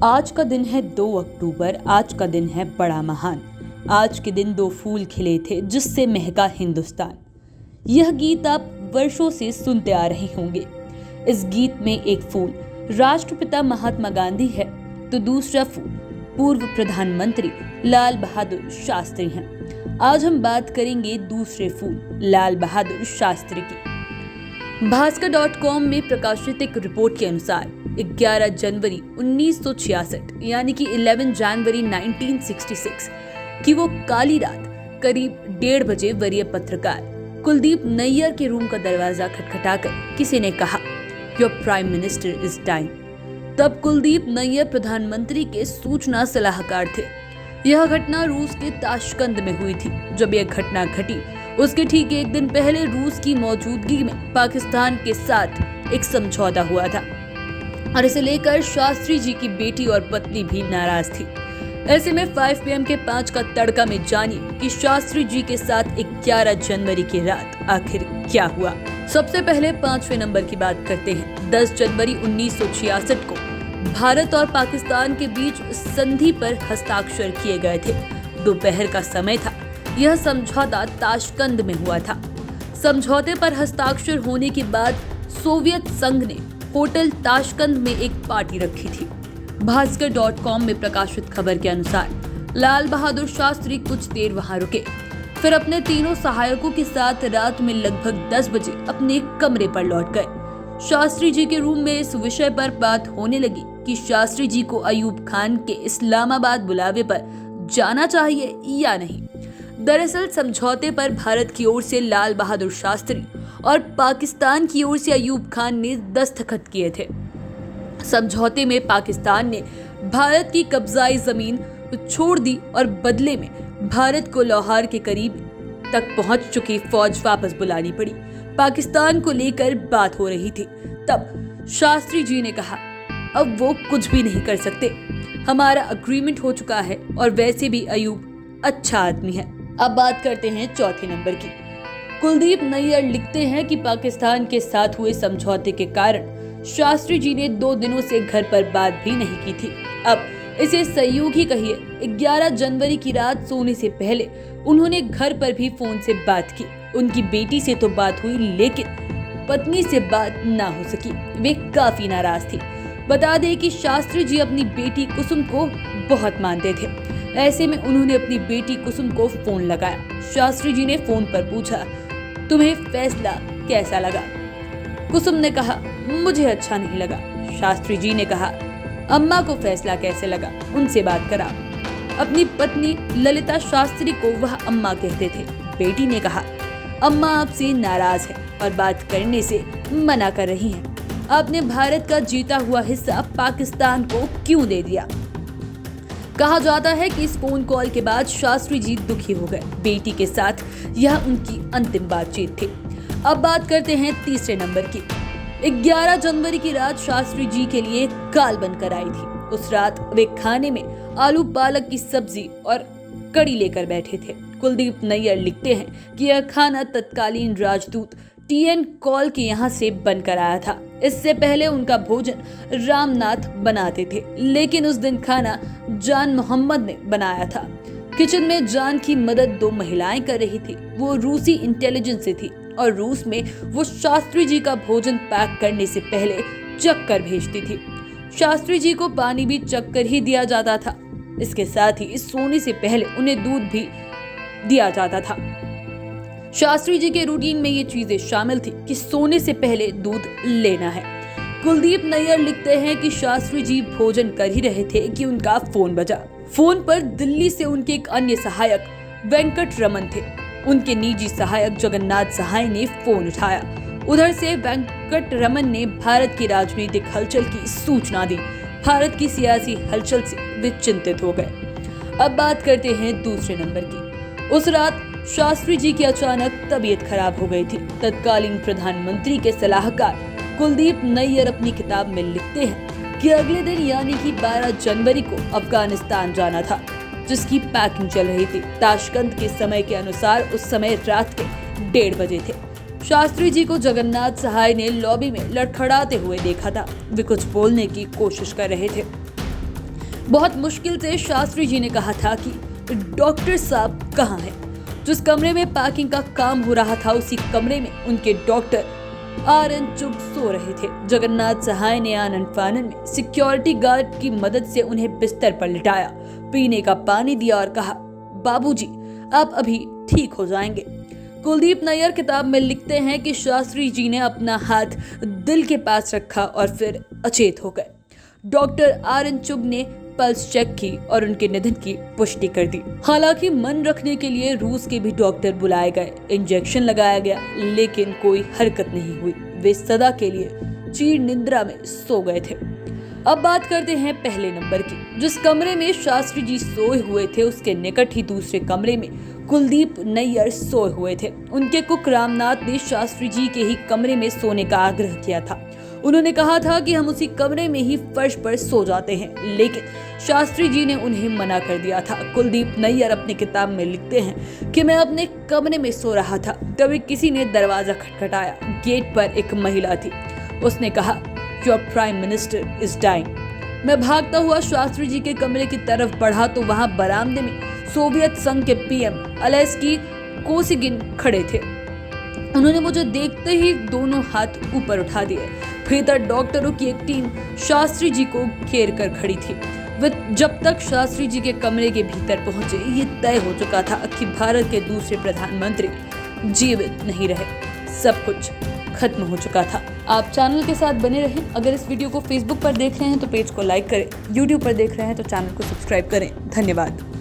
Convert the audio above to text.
आज का दिन है 2 अक्टूबर। आज का दिन है बड़ा महान। आज के दिन 2 फूल खिले थे जिससे महका हिंदुस्तान। यह गीत आप वर्षों से सुनते आ रहे होंगे। इस गीत में एक फूल राष्ट्रपिता महात्मा गांधी है तो दूसरा फूल पूर्व प्रधानमंत्री लाल बहादुर शास्त्री हैं। आज हम बात करेंगे दूसरे फूल लाल बहादुर शास्त्री की। भास्कर.com में प्रकाशित एक रिपोर्ट के अनुसार 11 जनवरी 1966 यानी कि 11 जनवरी 1966 की वो काली रात करीब 1:30 बजे वरीय पत्रकार कुलदीप नैयर के रूम का दरवाजा खटखटाकर किसी ने कहा, your prime minister is dying. तब कुलदीप नैयर प्रधानमंत्री के सूचना सलाहकार थे। यह घटना रूस के ताशकंद में हुई थी। जब यह घटना घटी उसके ठीक एक दिन पहले रूस की मौजूदगी में पाकिस्तान के साथ एक समझौता हुआ था और इसे लेकर शास्त्री जी की बेटी और पत्नी भी नाराज थी। ऐसे में 5 PM के 5 का तड़का में जानिए कि शास्त्री जी के साथ 11 जनवरी की रात आखिर क्या हुआ। सबसे पहले 5वें नंबर की बात करते हैं। 10 जनवरी 1966 को भारत और पाकिस्तान के बीच संधि पर हस्ताक्षर किए गए थे। दोपहर का समय था। यह समझौता ताशकंद में हुआ था। समझौते पर हस्ताक्षर होने के बाद सोवियत संघ ने होटल ताशकंद में एक पार्टी रखी थी। भास्कर.com में प्रकाशित खबर के अनुसार लाल बहादुर शास्त्री कुछ देर वहां रुके, फिर अपने तीनों सहायकों के साथ रात में लगभग 10 बजे अपने कमरे पर लौट गए। शास्त्री जी के रूम में इस विषय पर बात होने लगी कि शास्त्री जी को अयूब खान के इस्लामाबाद बुलावे पर जाना चाहिए या नहीं। दरअसल समझौते पर भारत की ओर से लाल बहादुर शास्त्री और पाकिस्तान की ओर से अयूब खान ने दस्तखत किए थे। समझौते में पाकिस्तान ने भारत की कब्जाई जमीन छोड़ दी और बदले में भारत को लाहौर के करीब तक पहुंच चुकी फौज वापस बुलानी पड़ी। पाकिस्तान को लेकर बात हो रही थी। तब शास्त्री जी ने कहा, अब वो कुछ भी नहीं कर सकते, हमारा अग्रीमेंट हो चुका है और वैसे भी अयूब अच्छा आदमी है। अब बात करते हैं चौथे नंबर की। कुलदीप नैयर लिखते हैं कि पाकिस्तान के साथ हुए समझौते के कारण शास्त्री जी ने 2 दिनों से घर पर बात भी नहीं की थी। अब इसे संयोग ही कहिए। 11 जनवरी की रात सोने से पहले उन्होंने घर पर भी फोन से बात की। उनकी बेटी से तो बात हुई लेकिन पत्नी से बात ना हो सकी। वे काफी नाराज थी। बता दें कि शास्त्री जी अपनी बेटी कुसुम को बहुत मानते थे। ऐसे में उन्होंने अपनी बेटी कुसुम को फोन लगाया। शास्त्री जी ने फोन पर पूछा, तुम्हें फैसला कैसा लगा? कुसुम ने कहा, मुझे अच्छा नहीं लगा। शास्त्री जी ने कहा, अम्मा को फैसला कैसे लगा, उनसे बात करा। अपनी पत्नी ललिता शास्त्री को वह अम्मा कहते थे। बेटी ने कहा, अम्मा आपसे नाराज है और बात करने से मना कर रही हैं। आपने भारत का जीता हुआ हिस्सा पाकिस्तान को क्यों दे दिया? कहा जाता है कि इस फोन कॉल के बाद शास्त्री जी दुखी हो गए। बेटी के साथ यह उनकी अंतिम बातचीत थी। अब बात करते हैं तीसरे नंबर की। 11 जनवरी की रात शास्त्री जी के लिए काल बनकर आई थी। उस रात वे खाने में आलू पालक की सब्जी और कड़ी लेकर बैठे थे। कुलदीप नैयर लिखते हैं कि यह खाना तत्कालीन राजदूत TN कॉल के यहाँ से बनकर आया था। इससे पहले उनका भोजन रामनाथ बनाते थे, लेकिन उस दिन खाना जान मोहम्मद ने बनाया था। किचन में जान की मदद 2 महिलाएं कर रही थी। वो रूसी इंटेलिजेंस से थी और रूस में वो शास्त्री जी का भोजन पैक करने से पहले चख कर भेजती थी। शास्त्री जी को पानी भी चख कर ही दिया जाता था। इसके साथ ही सोने से पहले उन्हें दूध भी दिया जाता था। शास्त्री जी के रूटीन में ये चीजें शामिल थी कि सोने से पहले दूध लेना है। कुलदीप नैयर लिखते हैं कि शास्त्री जी भोजन कर ही रहे थे कि उनका फोन बजा। फोन पर दिल्ली से उनके एक अन्य सहायक वेंकट रमन थे। उनके निजी सहायक जगन्नाथ सहाय ने फोन उठाया। उधर से वेंकट रमन ने भारत की राजनीतिक हलचल की सूचना दी। भारत की सियासी हलचल से वे चिंतित हो गए। अब बात करते हैं दूसरे नंबर की। उस रात शास्त्री जी की अचानक तबीयत खराब हो गई थी। तत्कालीन प्रधानमंत्री के सलाहकार कुलदीप नैयर अपनी किताब में लिखते हैं कि अगले दिन यानी कि 12 जनवरी को अफगानिस्तान जाना था, जिसकी पैकिंग चल रही थी। ताशकंद के समय के अनुसार उस समय रात के 1:30 बजे थे। शास्त्री जी को जगन्नाथ सहाय ने लॉबी में लड़खड़ाते हुए देखा था। वे कुछ बोलने की कोशिश कर रहे थे। बहुत मुश्किल से शास्त्री जी ने कहा था कि डॉक्टर साहब कहाँ हैं। जिस कमरे में पैकिंग का काम हो रहा था उसी कमरे में उनके डॉक्टर RN चुग सो रहे थे। जगन्नाथ सहाय ने आनन फानन में सिक्योरिटी गार्ड की मदद से उन्हें बिस्तर पर लिटाया, पीने का पानी दिया और कहा, बाबूजी आप अभी ठीक हो जाएंगे। कुलदीप नैयर किताब में लिखते हैं कि शास्त्री जी ने अपना हाथ दिल के पास रखा और फिर अचेत हो गए। डॉक्टर RN चुग ने पल्स चेक की और उनके निधन की पुष्टि कर दी। हालांकि मन रखने के लिए रूस के भी डॉक्टर बुलाए गए, इंजेक्शन लगाया गया, लेकिन कोई हरकत नहीं हुई। वे सदा के लिए चीर निद्रा में सो गए थे। अब बात करते हैं पहले नंबर की। जिस कमरे में शास्त्री जी सोए हुए थे उसके निकट ही दूसरे कमरे में कुलदीप नैयर सोए हुए थे। उनके कुक रामनाथ ने शास्त्री जी के ही कमरे में सोने का आग्रह किया था। उन्होंने कहा था कि हम उसी कमरे में ही फर्श पर सो जाते हैं, लेकिन शास्त्री जी ने उन्हें मना कर दिया था। कुलदीप नैयर अपनी किताब में लिखते हैं कि मैं अपने कमरे में सो रहा था, तभी किसी ने दरवाजा खटखटाया। गेट पर एक महिला थी। उसने कहा, your prime minister is dying. मैं भागता हुआ शास्त्री जी के कमरे की तरफ बढ़ा तो वहां बरामदे में सोवियत संघ के PM अलेस्की कोसिगिन खड़े थे। उन्होंने मुझे देखते ही दोनों हाथ ऊपर उठा दिए। भीतर डॉक्टरों की एक टीम शास्त्री जी को घेर कर खड़ी थी। वे जब तक शास्त्री जी के कमरे के भीतर पहुंचे ये तय हो चुका था कि भारत के दूसरे प्रधानमंत्री जीवित नहीं रहे। सब कुछ खत्म हो चुका था। आप चैनल के साथ बने रहें। अगर इस वीडियो को फेसबुक पर देख रहे हैं तो पेज को लाइक करें, यूट्यूब पर देख रहे हैं तो चैनल को सब्सक्राइब करें। धन्यवाद।